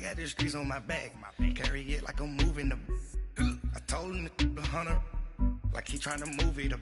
I got the streets on my back. Carry it like I'm moving the. I told him the hunter, like he trying to move it up.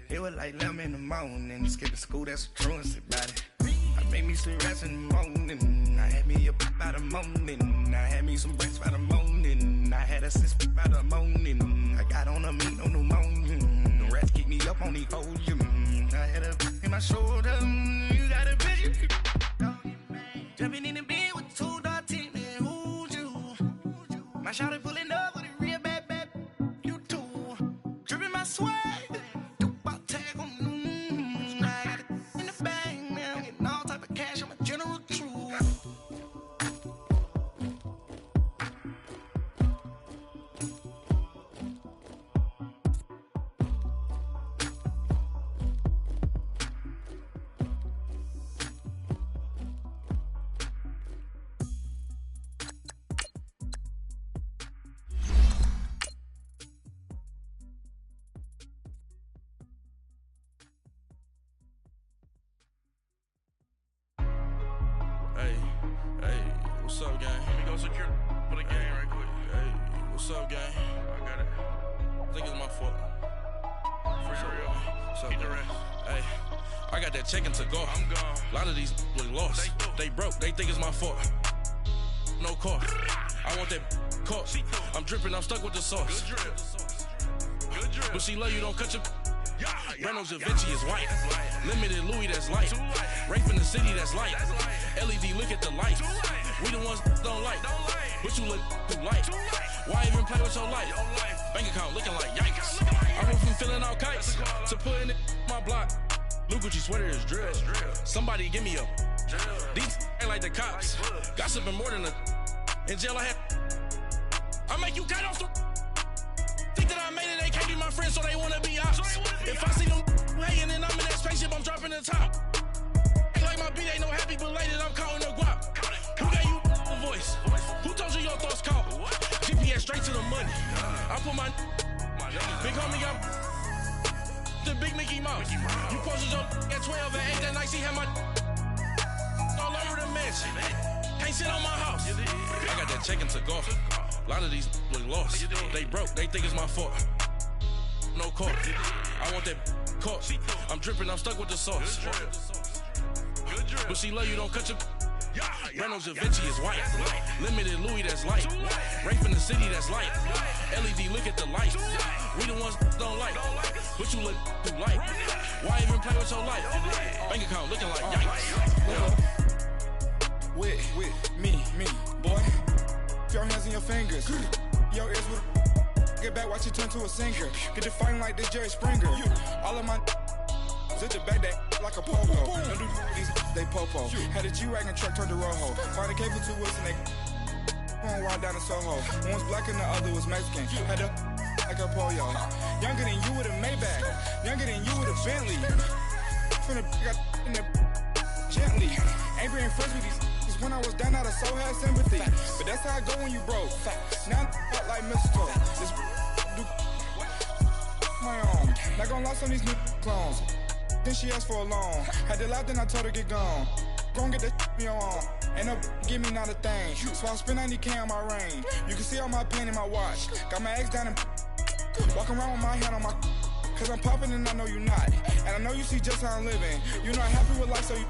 It was like 11 in the morning. Skipping school, that's a truancy about it. I made me some rats in the morning. I had me a pop by the morning. I had me some rats by the morning. I had a sis by the morning. I got on a meat on the morning. The rats keep me up on the ocean. I had a in my shoulder. You got a vision. Jumping in the bed with 2 dark teeth, man. Who's you? My shawty pulling up with a real bad, you too. Dripping my swag. What's up, gang? Let me go secure for the game right quick. Hey, what's up, gang? I got it. I think it's my fault. For real. What's up, keep the rest. Hey, I got that check-in to go. I'm gone. A lot of these look lost. They broke. They think it's my fault. No car. I want that car. I'm dripping. I'm stuck with the sauce. Good drip. Good drip. But she love you. Don't cut your. Reynolds Da Vinci is white. Limited Louis, that's light. Rape in the city, that's light. LED, look at the light. We the ones don't like. But you look too light. Why even play with your life? Bank account looking like yikes. I went from filling out kites to putting it in my block. Blue Gucci sweater is drill. Somebody give me a. These ain't like the cops. Gossiping more than a. In jail I had. I make you cut off the. Think that I made it, they can't be my friends, so they wanna be ops. If I see them hating and I'm in that spaceship, I'm dropping the top. Ain't like my beat ain't no happy belated, I'm counting the guap. Who gave you the voice? Who told you your thoughts count? GPS straight to the money. I put my big homie got the big Mickey Mouse. You posted your at 12 and 8 that night, she had my all over the mansion. Can't sit on my house. I got that check-in to golf. A lot of these look lost. They broke. They think it's my fault. No car. I want that car. I'm dripping. I'm stuck with the sauce. But she love you. Don't cut your. Reynolds Da Vinci is white. Limited Louis, that's light. Rape in the city, that's light. LED, look at the light. We the ones don't like. But you look too light. Why even play with your life? Bank account looking like yikes. With me, boy. Your hands in your fingers. Your ears with get back, watch you turn to a singer. Get the fighting like this Jerry Springer. All of my zip the back that like a popo. Don't do these they popo. Had a G-Wagon truck turned to Rojo. Find a cable 2 wheels and they on ride down to Soho. One was black and the other was Mexican. Had a like a pollo. Younger than you with a Maybach. Younger than you with a Bentley. From the got in the gently. Ain't being friends with these. When I was down, I so had sympathy. But that's how I go when you broke. Now I'm like mistletoe. This do my own. Not gonna lie, some of these new clones. Then she asked for a loan. Had to laugh, then I told her get gone. Gon' get that me on. Ain't no give me not a thing. So I spend 90K on my range. You can see all my pain in my watch. Got my ex down and walking around with my hand on my. Cause I'm popping and I know you not. And I know you see just how I'm living. You're not happy with life, so you.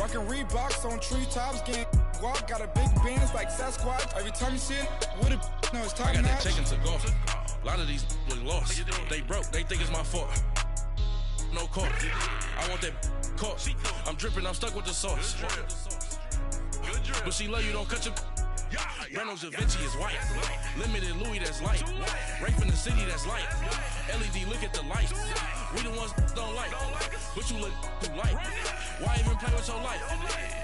Rockin' Reeboks on treetops, getting walk, got a big band, it's like Sasquatch. Every time you see it, with it, no, it's top I got notch. that check-in to golf. A lot of these look lost. They broke, they think it's my fault. No car. I want that car. I'm dripping, I'm stuck with the sauce. But she love you, don't cut your. Reynolds Da Vinci is white. Limited Louis, that's light. Rape in the city, that's light. LED, look at the light. We the ones don't like. But you look too light. Why even play with your life?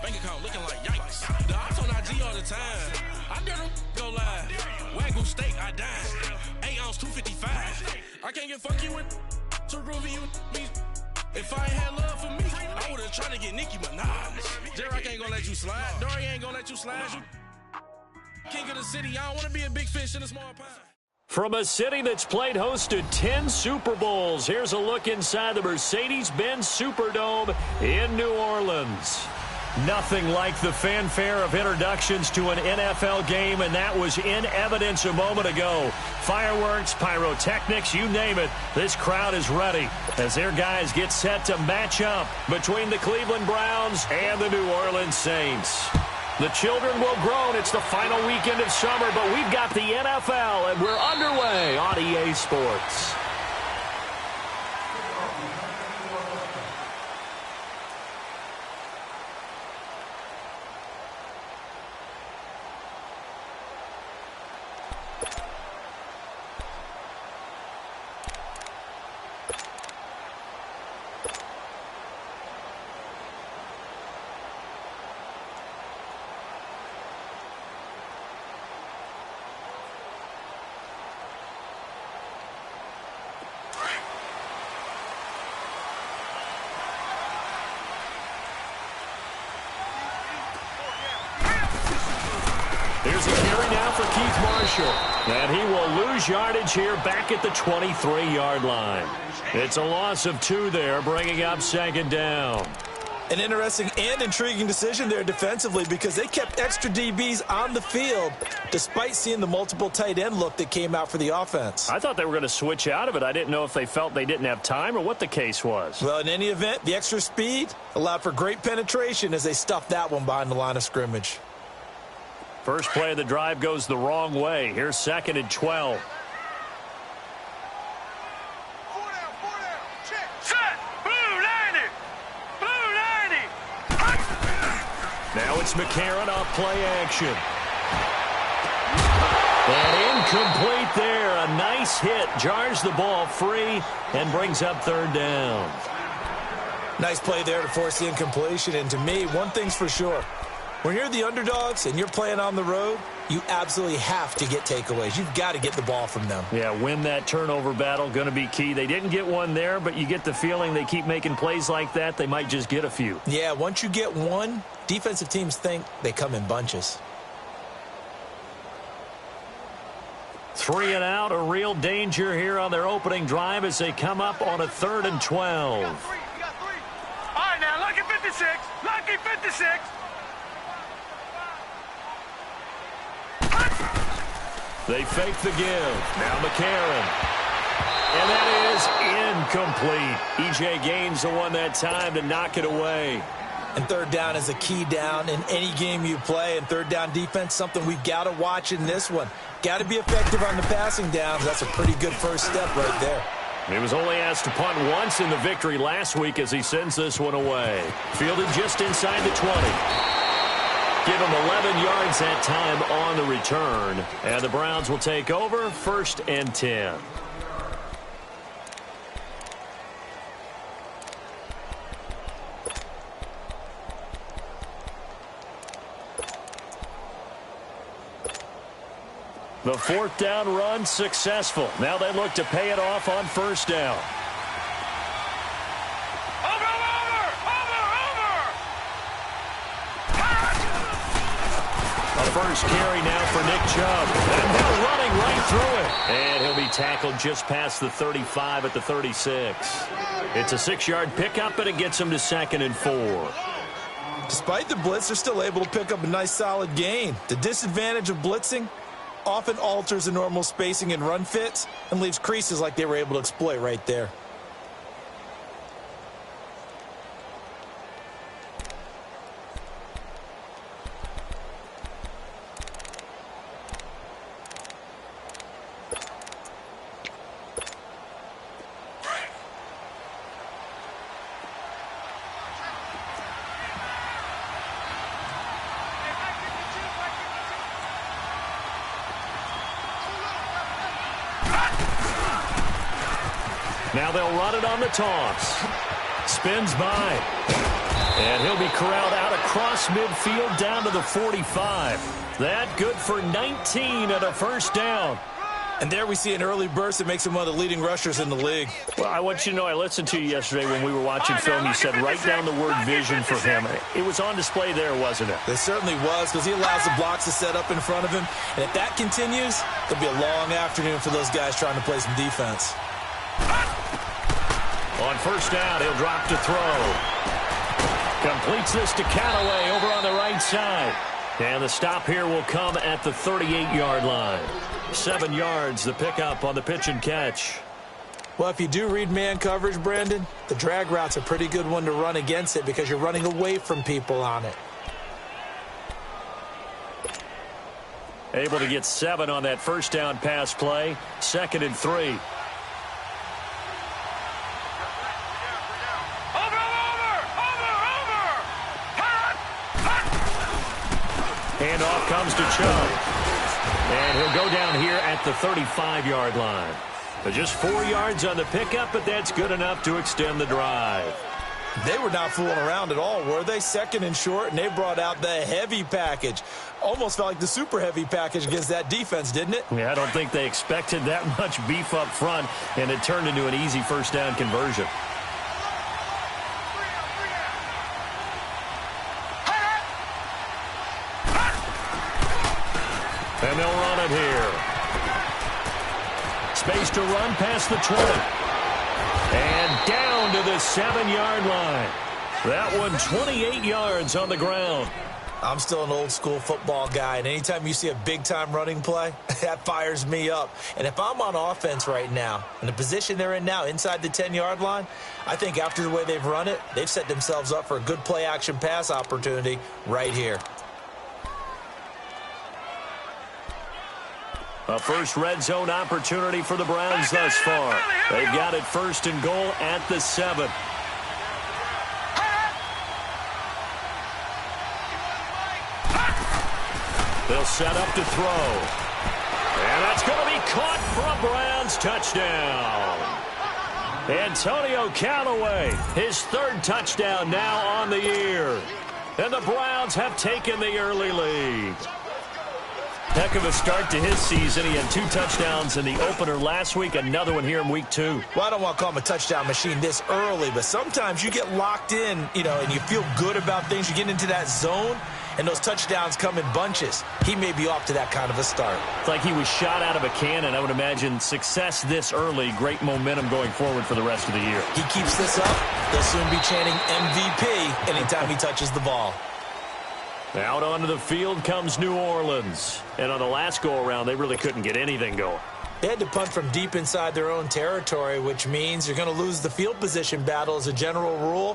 Bank account looking like yikes. The ops on IG all the time. I dare them go live. Wagyu steak, I dine. 8 ounce, 255. I can't get fuck you with to groovy you me. If I ain't had love for me, I would've tried to get Nicki Minaj. Derek ain't gonna let you slide. Dory ain't gonna let you slide. You king of the city. I don't wanna be a big fish in a small pond. From a city that's played host to 10 Super Bowls, here's a look inside the Mercedes-Benz Superdome in New Orleans. Nothing like the fanfare of introductions to an NFL game, and that was in evidence a moment ago. Fireworks, pyrotechnics, you name it. This crowd is ready as their guys get set to match up between the Cleveland Browns and the New Orleans Saints. The children will groan. It's the final weekend of summer, but we've got the NFL, and we're underway on EA Sports. Here's a carry now for Keith Marshall. And he will lose yardage here back at the 23-yard line. It's a loss of 2 there, bringing up second down. An interesting and intriguing decision there defensively because they kept extra DBs on the field despite seeing the multiple tight end look that came out for the offense. I thought they were going to switch out of it. I didn't know if they felt they didn't have time or what the case was. Well, in any event, the extra speed allowed for great penetration as they stuffed that one behind the line of scrimmage. First play of the drive goes the wrong way. Here's 2nd and 12. Now it's McCarron off play action. And incomplete there. A nice hit. Jars the ball free and brings up 3rd down. Nice play there to force the incompletion. And to me, one thing's for sure. When you're the underdogs and you're playing on the road, you absolutely have to get takeaways. You've got to get the ball from them. Yeah, win that turnover battle, going to be key. They didn't get one there, but you get the feeling they keep making plays like that, they might just get a few. Yeah, once you get one, defensive teams think they come in bunches. 3 and out, a real danger here on their opening drive as they come up on a 3rd and 12. You got 3. All right, now, lucky 56. Lucky 56. They fake the give. Now McCarron. And that is incomplete. E.J. Gaines the one that time to knock it away. And 3rd down is a key down in any game you play. And 3rd down defense, something we've got to watch in this one. Got to be effective on the passing downs. That's a pretty good first step right there. He was only asked to punt once in the victory last week as he sends this one away. Fielded just inside the 20. Give him 11 yards that time on the return. And the Browns will take over 1st and 10. The 4th down run successful. Now they look to pay it off on 1st down. First carry now for Nick Chubb. And they're running right through it. And he'll be tackled just past the 35 at the 36. It's a 6-yard pickup, and it gets him to 2nd and 4. Despite the blitz, they're still able to pick up a nice solid gain. The disadvantage of blitzing often alters the normal spacing and run fits and leaves creases like they were able to exploit right there. Now they'll run it on the toss. Spins by. And he'll be corralled out across midfield down to the 45. That good for 19 at a 1st down. And there we see an early burst that makes him one of the leading rushers in the league. Well, I want you to know, I listened to you yesterday when we were watching film. You said write down the word vision for him. It was on display there, wasn't it? It certainly was, because he allows the blocks to set up in front of him. And if that continues, it'll be a long afternoon for those guys trying to play some defense. On 1st down, he'll drop to throw. Completes this to Callaway over on the right side. And the stop here will come at the 38-yard line. 7 yards, the pickup on the pitch and catch. Well, if you do read man coverage, Brandon, the drag route's a pretty good one to run against it because you're running away from people on it. Able to get 7 on that first down pass play. 2nd and 3. Handoff comes to Chubb. And he'll go down here at the 35-yard line. But just 4 yards on the pickup, but that's good enough to extend the drive. They were not fooling around at all, were they? 2nd and short, and they brought out the heavy package. Almost felt like the super heavy package against that defense, didn't it? Yeah, I don't think they expected that much beef up front, and it turned into an easy first down conversion. And they'll run it here. Space to run past the 20. And down to the 7-yard line. That one 28 yards on the ground. I'm still an old-school football guy, and anytime you see a big-time running play, that fires me up. And if I'm on offense right now, in the position they're in now, inside the 10-yard line, I think after the way they've run it, they've set themselves up for a good play-action pass opportunity right here. A first red zone opportunity for the Browns thus far. They've got it 1st and goal at the 7. They'll set up to throw. And that's going to be caught for a Browns touchdown. Antonio Callaway, his 3rd touchdown now on the year. And the Browns have taken the early lead. Heck of a start to his season. He had 2 touchdowns in the opener last week, another one here in week 2. Well, I don't want to call him a touchdown machine this early, but sometimes you get locked in, and you feel good about things. You get into that zone, and those touchdowns come in bunches. He may be off to that kind of a start. It's like he was shot out of a cannon. I would imagine success this early, great momentum going forward for the rest of the year. He keeps this up, they'll soon be chanting MVP anytime he touches the ball. Out onto the field comes New Orleans. And on the last go-around, they really couldn't get anything going. They had to punt from deep inside their own territory, which means you're going to lose the field position battle as a general rule.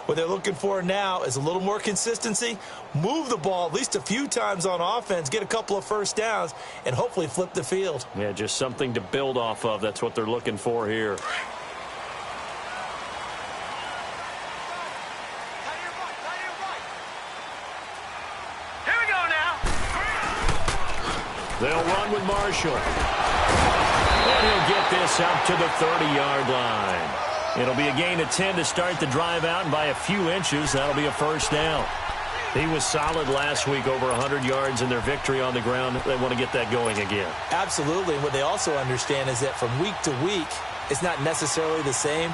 What they're looking for now is a little more consistency, move the ball at least a few times on offense, get a couple of first downs, and hopefully flip the field. Yeah, just something to build off of. That's what they're looking for here. They'll run with Marshall. And he'll get this up to the 30-yard line. It'll be a gain of 10 to start the drive out, and by a few inches, that'll be a first down. He was solid last week, over 100 yards in their victory on the ground. They want to get that going again. Absolutely. And what they also understand is that from week to week, it's not necessarily the same,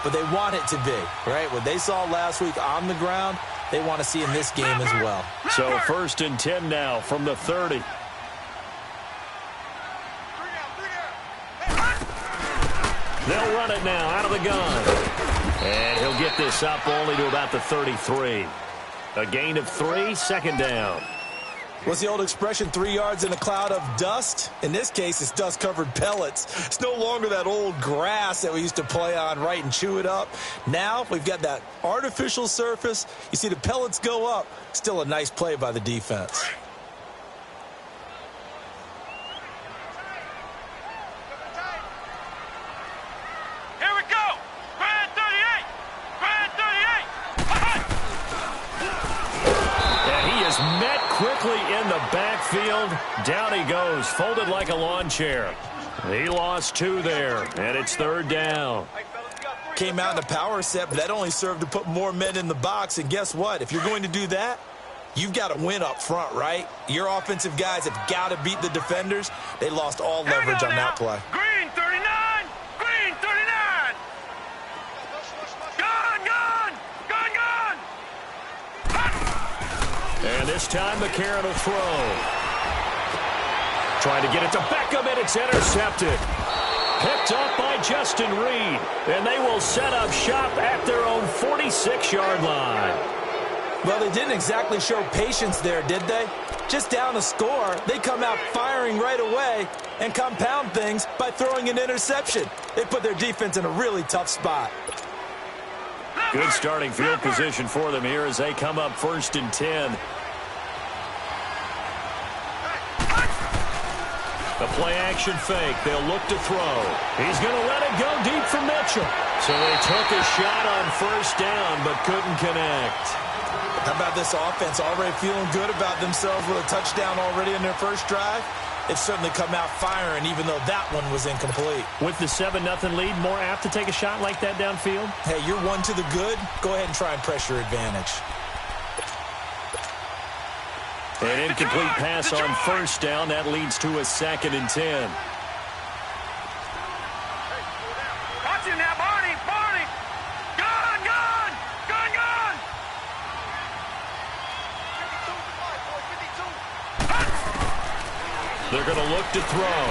but they want it to be, right? What they saw last week on the ground, they want to see in this game as well. So 1st and 10 now from the 30. They'll run it now out of the gun. And he'll get this up only to about the 33. A gain of 3, 2nd down. What's the old expression, 3 yards in a cloud of dust? In this case, it's dust-covered pellets. It's no longer that old grass that we used to play on, right, and chew it up. Now we've got that artificial surface. You see the pellets go up. Still a nice play by the defense. Met quickly in the backfield. Down he goes, folded like a lawn chair. He lost 2 there, and it's 3rd down. Came out in a power set, but that only served to put more men in the box. And guess what? If you're going to do that, you've got to win up front, right? Your offensive guys have got to beat the defenders. They lost all leverage on that play. Green 39! Green 39! Gone! Gone! Gone! Gone! And this time McCarron will throw. Trying to get it to Beckham, and it's intercepted. Picked up by Justin Reed. And they will set up shop at their own 46-yard line. Well, they didn't exactly show patience there, did they? Just down a score, they come out firing right away and compound things by throwing an interception. They put their defense in a really tough spot. Good starting field position for them here as they come up 1st and 10. The play-action fake. They'll look to throw. He's going to let it go deep for Mitchell. So they took a shot on 1st down but couldn't connect. How about this offense already feeling good about themselves with a touchdown already in their first drive? They've certainly come out firing even though that one was incomplete. With the 7-0 lead, more apt to take a shot like that downfield? Hey, you're one to the good. Go ahead and try and press your advantage. An incomplete pass on 1st down. That leads to a 2nd and 10. Watch him now, Barney! Barney! Gun! Gun! Gun! Gun! They're going to look to throw.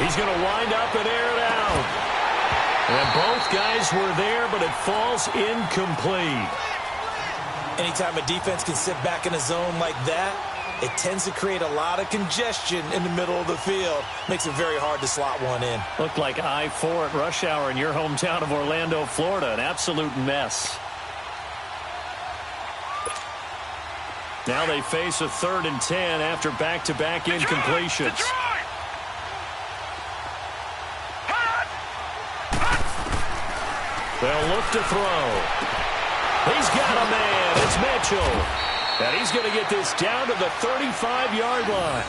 He's going to wind up and air it out. And both guys were there, but it falls incomplete. Anytime a defense can sit back in a zone like that, it tends to create a lot of congestion in the middle of the field. Makes it very hard to slot one in. Looked like I-4 at rush hour in your hometown of Orlando, Florida. An absolute mess. Now they face a 3rd and 10 after back-to-back incompletions. They'll look to throw. He's got a man. It's Mitchell. And he's going to get this down to the 35-yard line.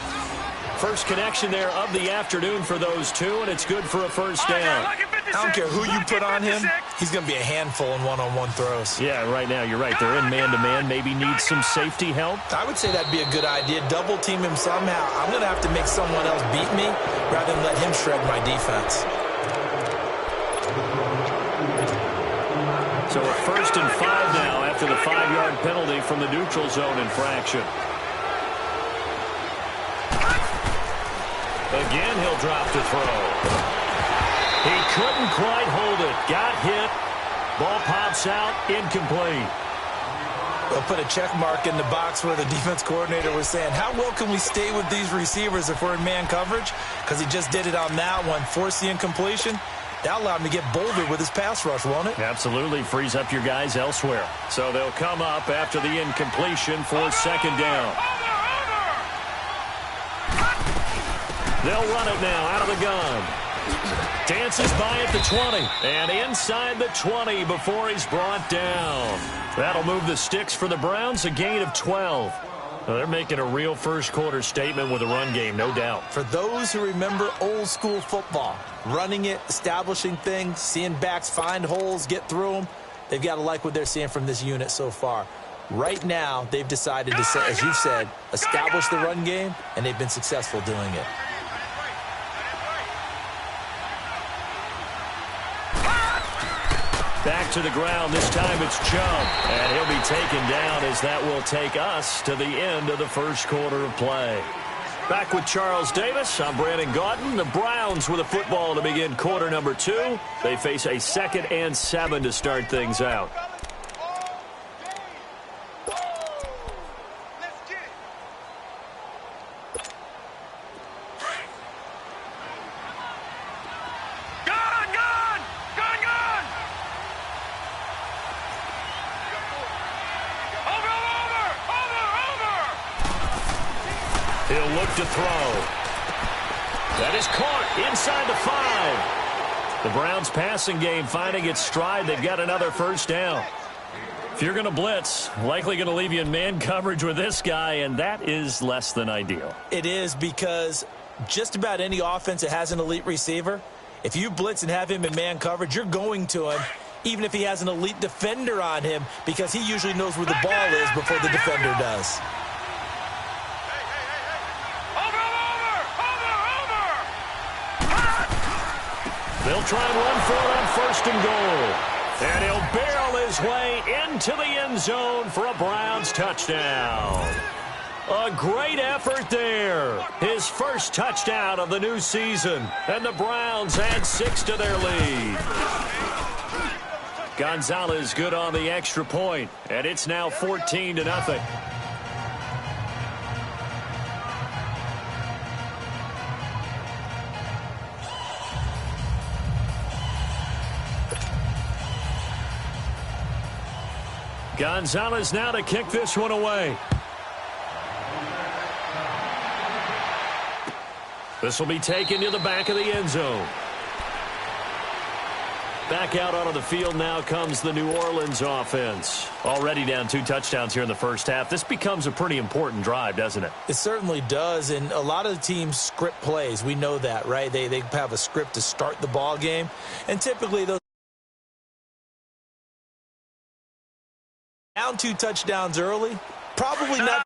First connection there of the afternoon for those two, and it's good for a 1st down. I don't care who you put on him. He's going to be a handful in one-on-one throws. Yeah, right now, you're right. They're in man-to-man. Maybe need some safety help. I would say that'd be a good idea. Double team him somehow. I'm going to have to make someone else beat me rather than let him shred my defense. So a 1st and 5 now after the 5-yard penalty from the neutral zone infraction. Again, he'll drop to throw. He couldn't quite hold it. Got hit. Ball pops out. Incomplete. They'll put a check mark in the box where the defense coordinator was saying, how well can we stay with these receivers if we're in man coverage? Because he just did it on that one. Force the incompletion. That allowed him to get bolder with his pass rush, won't it? Absolutely. Frees up your guys elsewhere. So they'll come up after the incompletion for 2nd down. They'll run it now out of the gun. Dances by at the 20. And inside the 20 before he's brought down. That'll move the sticks for the Browns, a gain of 12. Well, they're making a real first-quarter statement with a run game, no doubt. For those who remember old-school football, running it, establishing things, seeing backs find holes, get through them, they've got to like what they're seeing from this unit so far. Right now, they've decided to, as you've said, establish the run game, and they've been successful doing it. Back to the ground. This time it's Chubb. And he'll be taken down as that will take us to the end of the first quarter of play. Back with Charles Davis. I'm Brandon Gaudin. The Browns with a football to begin quarter number 2. They face a 2nd and 7 to start things out. He'll look to throw. That is caught inside the 5. The Browns passing game finding its stride. They've got another 1st down. If you're going to blitz, likely going to leave you in man coverage with this guy, and that is less than ideal. It is, because just about any offense that has an elite receiver, if you blitz and have him in man coverage, you're going to him, even if he has an elite defender on him, because he usually knows where the ball is before the defender does. They'll try and run for it on 1st and goal. And he'll barrel his way into the end zone for a Browns touchdown. A great effort there. His first touchdown of the new season. And the Browns add 6 to their lead. Gonzalez good on the extra point, and it's now 14-0. Gonzalez now to kick this one away. This will be taken to the back of the end zone. Back out onto the field now comes the New Orleans offense. Already down 2 touchdowns here in the first half. This becomes a pretty important drive, doesn't it? It certainly does, and a lot of the teams script plays. We know that, right? They have a script to start the ball game, and typically those down 2 touchdowns early, probably not